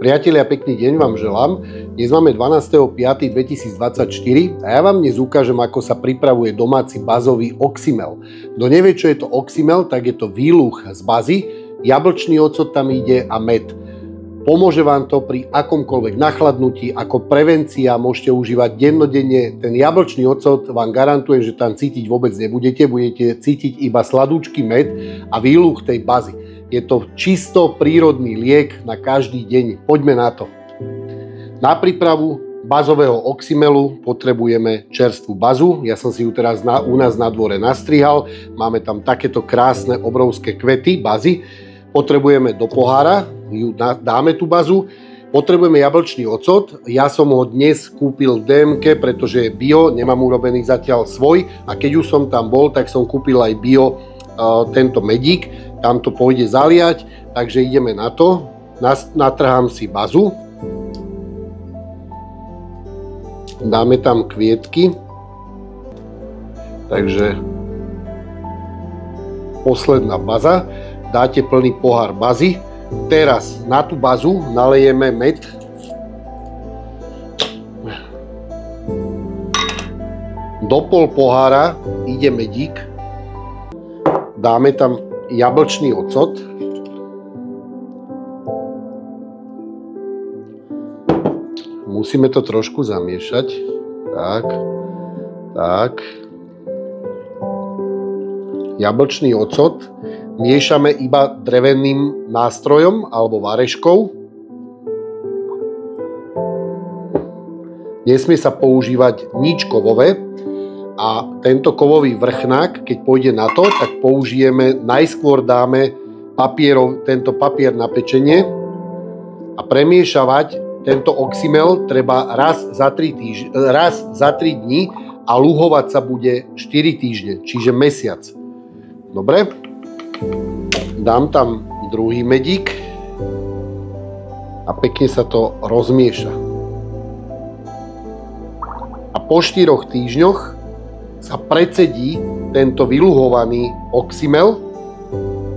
Priatelia, pekný deň vám želám. Dnes máme 12.5.2024 a ja vám dnes ukážem, ako sa pripravuje domáci bazový oxymel. Kto nevie, čo je to oxymel, tak je to výluch z bazy, jablčný ocot tam ide a med. Pomôže vám to pri akomkoľvek nachladnutí, ako prevencia, môžete užívať dennodenne. Ten jablčný ocot vám garantujem, že tam cítiť vôbec nebudete, budete cítiť iba sladúčky med a výluch tej bazy. Je to čisto prírodný liek na každý deň. Poďme na to. Na prípravu bazového oxymelu potrebujeme čerstvú bazu. Ja som si ju teraz u nás na dvore nastrihal. Máme tam takéto krásne obrovské kvety bazy. Potrebujeme do pohára, dáme tú bazu. Potrebujeme jablčný ocot. Ja som ho dnes kúpil v DMK, pretože je bio, nemám urobený zatiaľ svoj. A keď už som tam bol, tak som kúpil aj bio tento medík. Tam to pôjde zaliať, takže ideme na to. Natrhám si bazu. Dáme tam kvietky. Takže posledná baza. Dáte plný pohár bazy. Teraz na tú bazu nalejeme med. Do pol pohára ide medík. Dáme tam jablčný ocot. Musíme to trošku zamiešať. Tak. Jablčný ocot miešame iba dreveným nástrojom alebo vareškou. Nesmie sa používať nič kovové. A tento kovový vrchnák, keď pôjde na to, tak najskôr dáme tento papier na pečenie a premiešavať tento oxymel treba raz za 3 dní a luhovať sa bude 4 týždne, čiže mesiac. Dobre? Dám tam druhý medík a pekne sa to rozmieša. A po 4 týždňoch sa precedí tento vyluhovaný oxymel,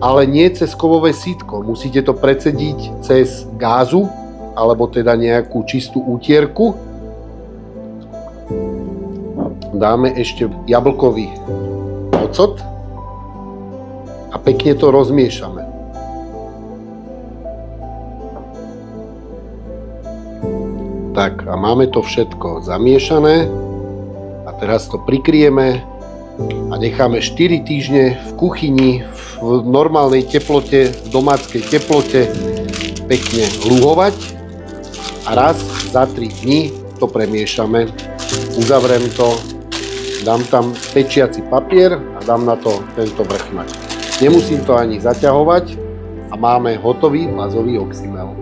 ale nie cez kovové sítko. Musíte to precediť cez gázu, alebo teda nejakú čistú útierku. Dáme ešte jablkový ocot a pekne to rozmiešame. Tak a máme to všetko zamiešané. A teraz to prikryjeme a necháme 4 týždne v kuchyni v normálnej teplote, v domáckej teplote pekne luhovať a raz za 3 dní to premiešame. Uzavriem to, dám tam pečiaci papier a dám na to tento vrchnák. Nemusím to ani zaťahovať a máme hotový bazový oxymel.